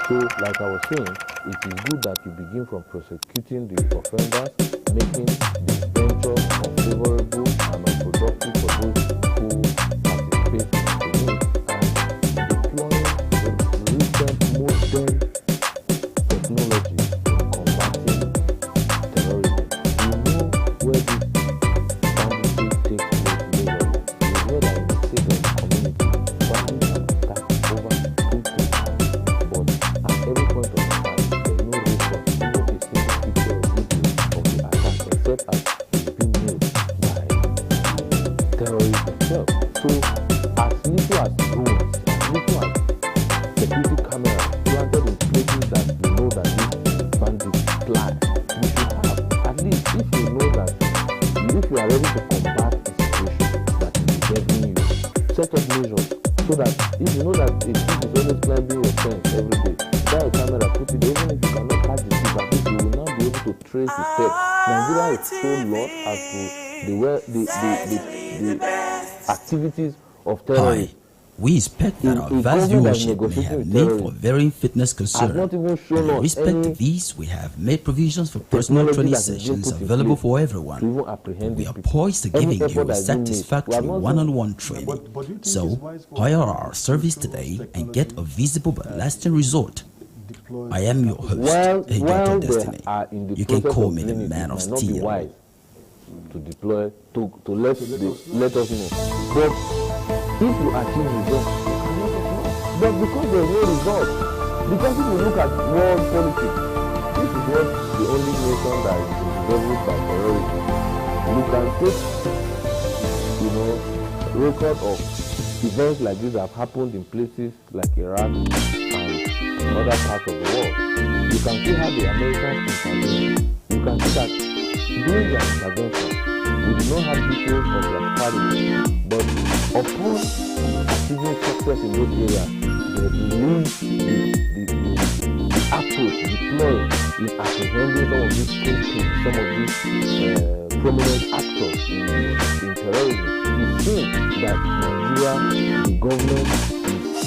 So, like I was saying, it is good that you begin from prosecuting the offenders, making the venture unfavorable and unproductive for those who participate in it, and deploying the recent modern technology in combating terrorism. We know where this banditry takes place legally. We know that in the state of the community, bandits can attack over 2 times. But at every point of time, there is no record, even a single picture or video of the attack, except as it's been made by terrorists themselves. So, as little as drones, as little as security cameras planted in places that you know that these bandits fly, you should have, at least if you know that, if you are ready to combat a situation that is endeavoring you, set up measures so that if you know that a thief is always climbing your fence every day, buy a camera, put it there, even if you cannot catch the thief, at least you will now be able to trace his steps. Nigeria is so lost as to the activities of terrorists. We expect that our vast viewership may have need for varying fitness concerns. And in respect to these, we have made provisions for personal training sessions available for everyone. We are poised to giving you a satisfactory one-on-one training. So, hire our service today and get a visible but lasting result. I am your host, Agent of Destiny. You can call me the Man of Steel. To deploy, to let us know. But if you achieve results, you cannot get more. But because there is no result, because if you look at world politics, this is what the only nation that is governed by terrorism. You can take, record of events like this that have happened in places like Iraq and other parts of the world. You can see how the Americans intervene. You can see that during their intervention, we do not have details of their strategy, but upon achieving success in those areas, they release the approach deployed in apprehending some of these kingpins, some of these prominent actors in terrorism. It seems that Nigeria, the government, is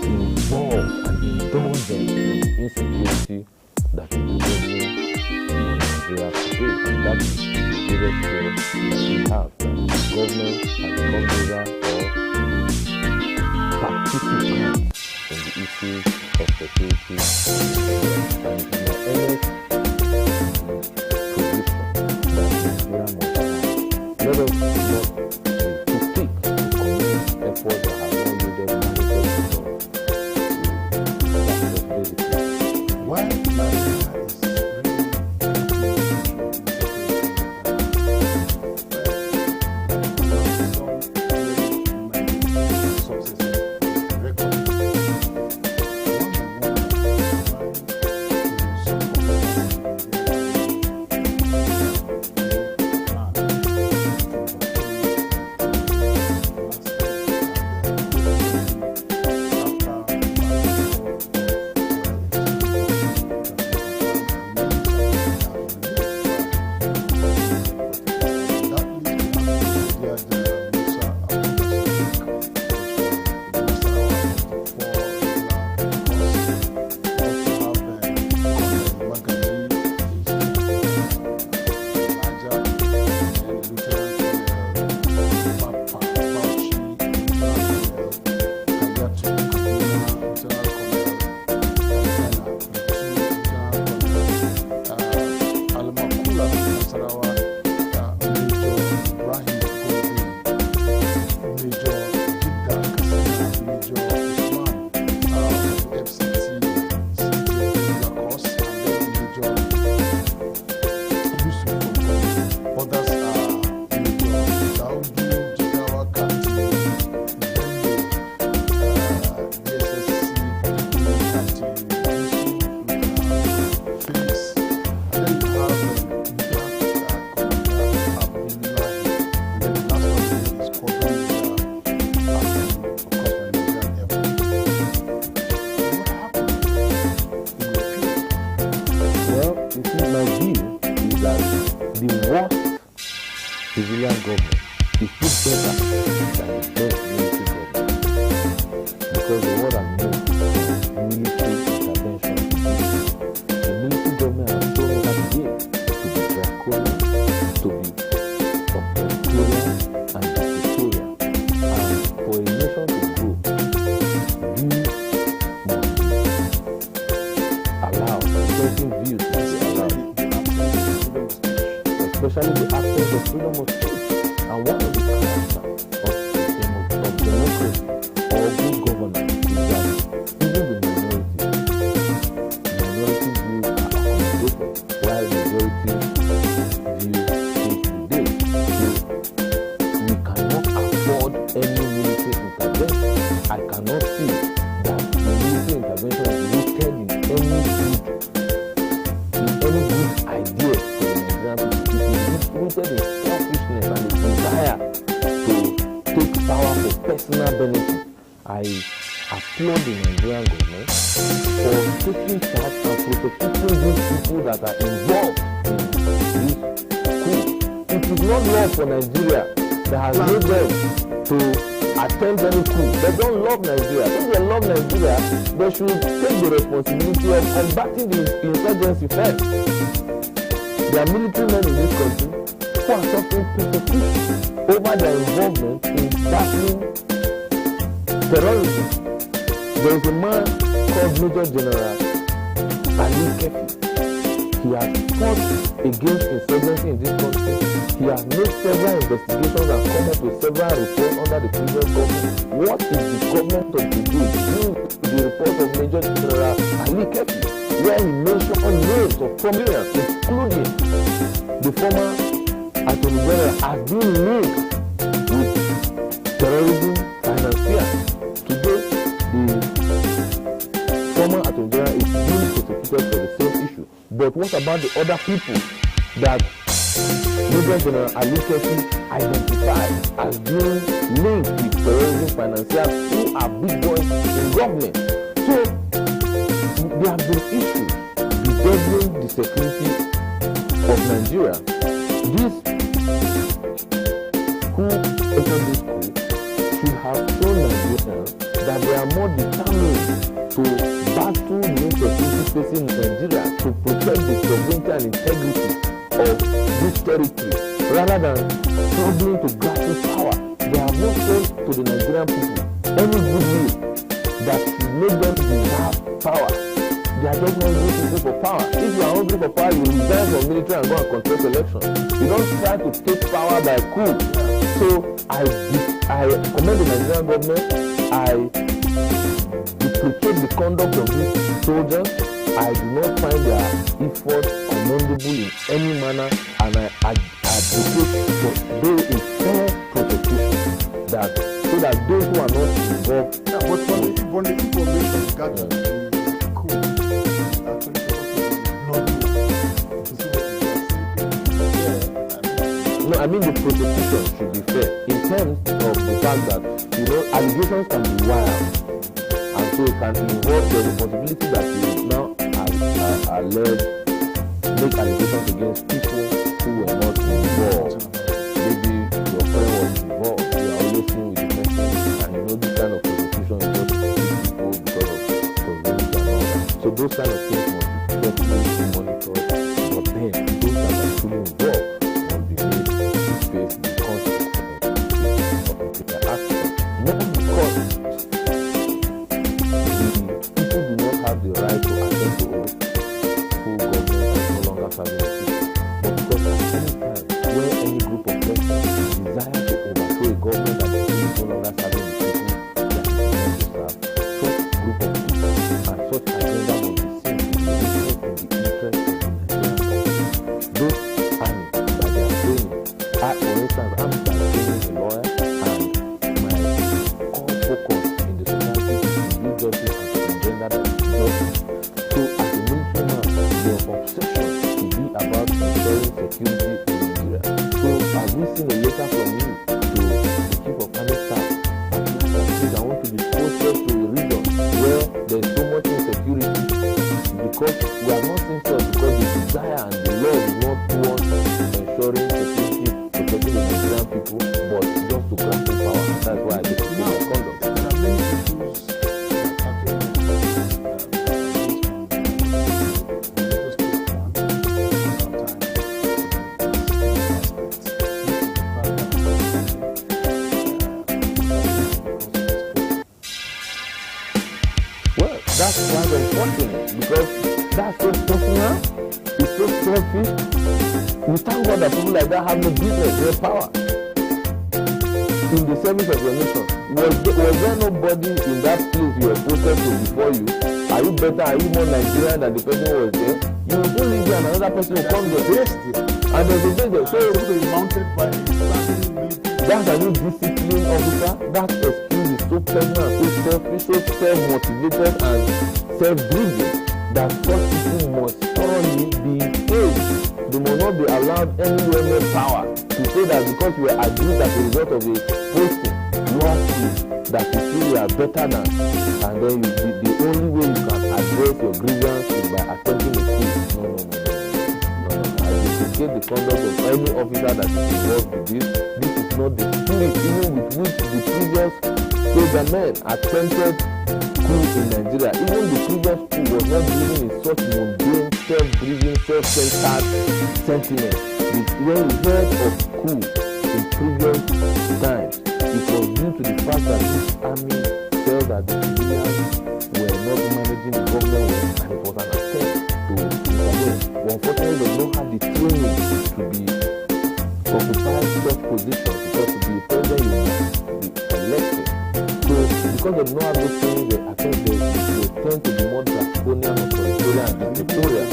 involved and indulgent in the insecurity that is prevailing in Nigeria today, and that is the biggest fear that we have, that the government has become bigger or participant in the issues of security and in the earnest position that Nigeria must have. Let us not to seek to commit efforts that have not yielded manifest results. That's just basically why Nigeria is civilian government is still better than the best military government, because the world has moved from military intervention. The military government has shown us that it is to be draconian, to be authoritarian and dictatorial. And for a nation to grow, views must be allowed, certain views must be allowed, especially the absence of freedom of speech. And one of the characters of democracy or good governance is that even the minority views are accommodated while majority views take the day. So we cannot afford any military intervention. I cannot see that the military intervention is rooted in any good idea for the Nigerian people. It is rooted in selfishness and the desire to take power for personal benefit. I applaud the Nigerian government for taking charge and protecting these people that are involved in this coup. It is not law for Nigeria that has made them to attempt any coup. They don't love Nigeria. If they love Nigeria, they should take the responsibility of combating the insurgency first. There are military men in this country who are suffering persecution over their involvement in battling terrorism. There is a man called Major General Ali Kefi. He has fought against insurgency in this country. He has made several investigations and come up with several reports under the previous government. What is the government to do? The report of Major General Ali Kefi, where he mentioned names of prominence, including the former Attorney General, has been linked with terrorism financiers. Today, the former Attorney General is being prosecuted for the same issue. But what about the other people that Major General Ali Kefi identified as being linked with terrorism financiers who are big boys in government? So, there have been issues bedeviling the security of Nigeria. This who entered this coup should have shown Nigerians that they are more determined to battle the insecurity facing Nigeria to protect the sovereignty and integrity of this territory rather than struggling to grasp power. They have not shown to the Nigerian people any goodwill that should make them deserve power. They are just hungry people for power. If you are hungry for power, you will resign from military and go and contest elections. You don't try to take power by coup. So I commend the Nigerian government. I deprecate the conduct of these soldiers. I do not find their effort commendable in any manner, and I advocate for a fair prosecution so that those who are not involved. Yeah, but from the information gathered, no, I mean the prosecution should be fair in terms of the fact that allegations can be wild, and so it can involve the responsibility that you now alleged make allegations against people who were not involved. Maybe your friend was involved. You are always seen with the person, and this kind of prosecution is just people because of provocation and all that. So those kind of things must be carefully monitored. But then those that are truly involved must be made to face the consequences of their actions. Not because the people do not have the right to attend to oath, full government is no longer serving the people, but because at any time where any group of persons desire to overthrow a government that is no longer serving the people that is meant to serve, such group of people and such agenda must be seen to be reflected in the interest of the Nigerian government. Those armies, by their training, for instance, I'm training a lawyer, and my core focus in the society is to do justice and to engender that justice. So as a military man, your obsession should be about ensuring security in Nigeria. So as we seen a letter from you to the chief of army staff, I want to be closer to a region where there is so much insecurity, because we are not sincere, because the desire and the love is not towards ensuring security, protecting the quite unfortunate because that's so personal, it's so selfish. We thank God that people like that have no business, no power in the service of your nation. Was there nobody in that place you were posted to before you? Are you better? Are you more Nigerian than the person who was there? You will go live there and another person will come there. And there's a danger. So mounted by that's a new discipline officer. That excuse is so personal, so selfish, so self-motivated and self-driven that such people must thoroughly be paid. They must not be allowed anywhere near power to say that because you were abused as a result of a posting lawfully that you feel you are better than, and then the only way you can address your grievance is by attempting a coup. No. I deprecate the conduct of any officer that is involved with this. This is not the spirit even with which the previous soldier men attempted coup in Nigeria. Even the previous coup was not driven in such mundane, self-driven, self-centered sentiment. When we heard of coup in previous times, it was due to the fact that this army felt that the civilians were not managing the government well, and it was an attempt to intervene. But unfortunately, they don't have the training to be occupied such positions because to be a president you must be elected. So because they don't have those training, I think they tend to be more draconian, authoritarian, and dictatorial.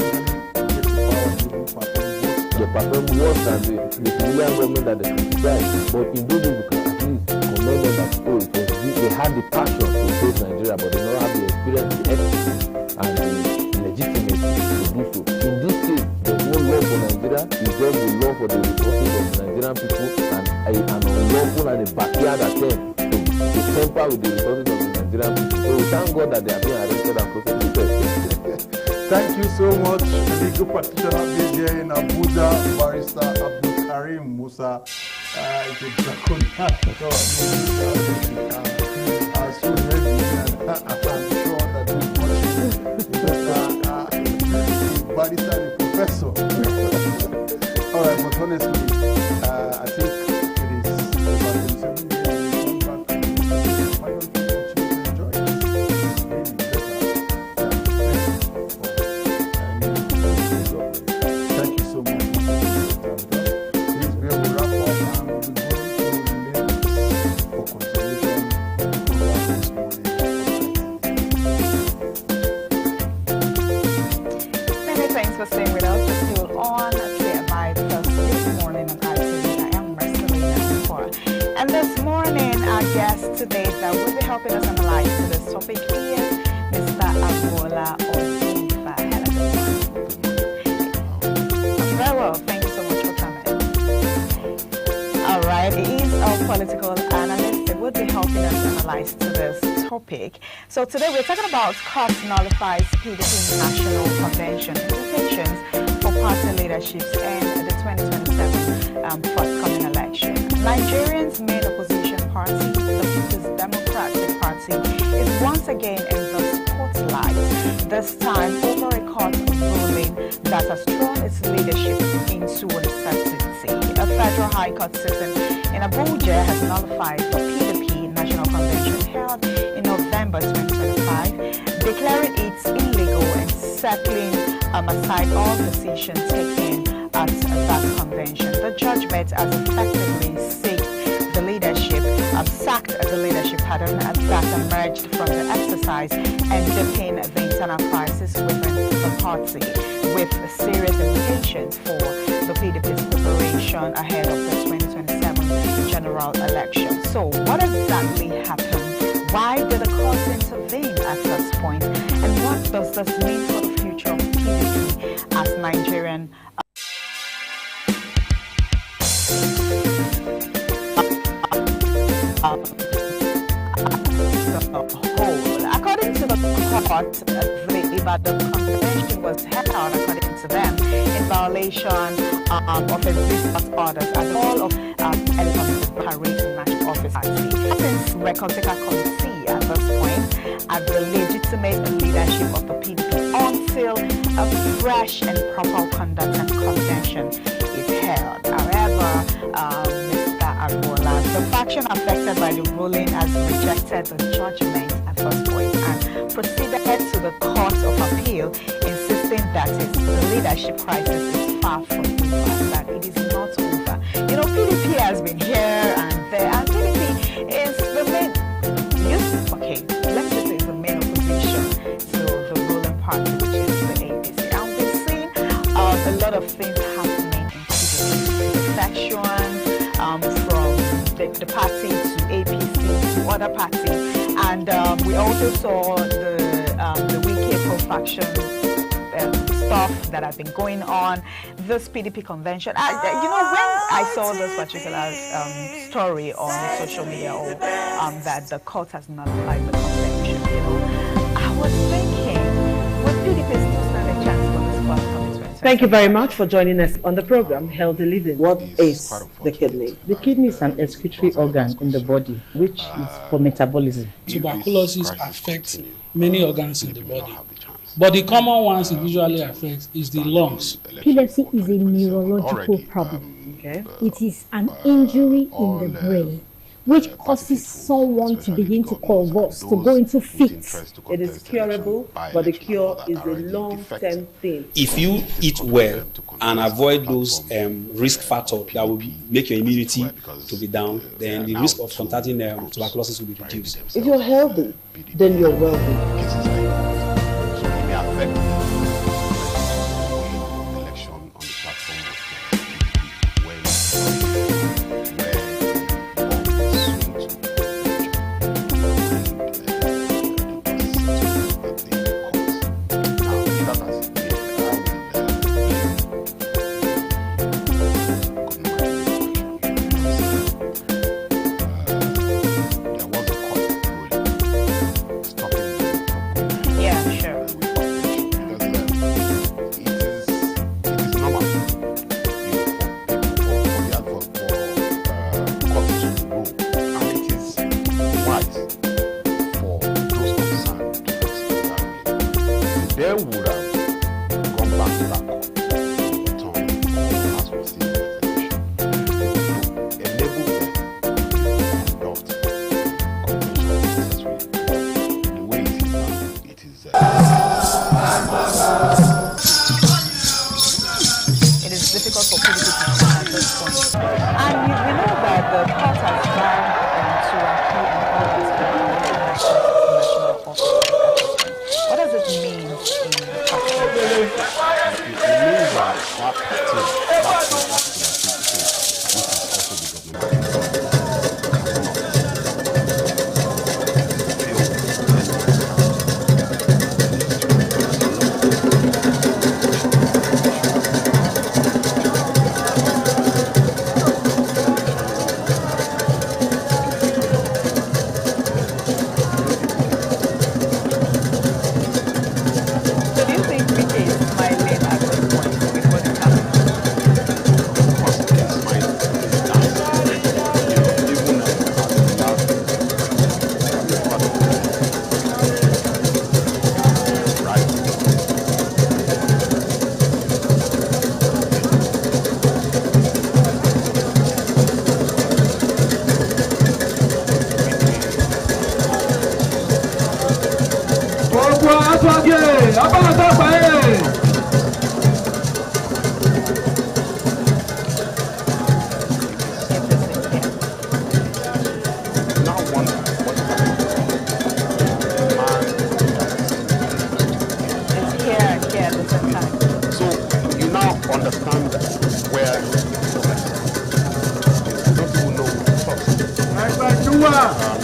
They perform worse than the civilian government that they criticize. But in those days, you can at least commend them that they had the passion to save Nigeria, but they don't have the experience, the ethics, and the legitimacy to do so. In this case, there's no law for Nigeria. It's just the law for the resources of the Nigerian people and an unlawful and a backyard attempt to tamper with the resources of the Nigerian people. So we thank God that they are being arrested and prosecuted. Thank you so much, legal practitioner based here in Abuja, Barrister Abdul Karim Musa. It's a draconian so heavy, and I'm sure that we're watching barrister and professor. All right, but honestly, I think it is about 27 years back. Why don't you continue to enjoy it? Thank you so much. Please be able to wrap up and we'll be going to lyrics for consideration this morning. Many thanks for staying with us. We're still on Clear Vibes this morning on ITV. I am Marcelina Nkor. And this morning, our guest today that will be helping us analyze this topic is Mr. Agbola Osinfa. Very well, thank you so much for coming. All right, he is our political analyst. He would be helping us analyze to this topic. So today we're talking about court nullifies PDP National Convention implications for party leaderships in the 2027 forthcoming election. Nigerians' main opposition party, the People's Democratic Party, is once again in the spotlight, this time over a court ruling that has thrown its leadership into uncertainty. A federal high court sitting in Abuja has nullified the PDP National Convention held in November 2025, declaring it illegal and setting aside all decisions taken at that convention. The judgment has effectively sacked the leadership pattern that emerged from the exercise and deepened the internal crisis within the party, with serious implications for the PDP's preparation ahead of the 2027 general election. So what exactly happened? Why did the court intervene at this point? And what does this mean for the future of PDP as Nigerian According to the court, the convention was held, according to them, in violation of existing orders as all of electronic parade national officers. Since Recordtaker Committee at this point at the legitimate leadership of the PDP until a fresh and proper conduct and convention is held. However, the faction affected by the ruling has rejected the judgment at first point and proceeded to the Court of Appeal, insisting that the leadership crisis is far from over, that it is not over. You know, PDP has been here and there, and PDP is the main, let's just say it's the main opposition to the ruling party, which is the APC. And we've seen a lot of things happening in PDP, defections from the party to APC to other parties. And we also saw the Wike co-faction stuff that had been going on, this PDP convention. You know, when I saw this particular story on social media, or that the court has nullified the convention, you know, I was thinking, would PDP still stand a chance for this court coming 2020? Thank you very much for joining us on the program, Healthy Living. What is the kidney? The kidney is an excretory organ in the body, which is for metabolism. Tuberculosis affects many organs in the body, but the common ones it usually affects is the lungs. Epilepsy is a neurological problem. Okay. It is an injury in the brain, which causes someone to begin to convulse, to go into fits. It is curable, but the cure is a long-term thing. If you eat well and avoid those risk factors that will make your immunity to be down, then the risk of contracting tuberculosis will be reduced. If you're healthy, then you're wealthy. Understand where some people know.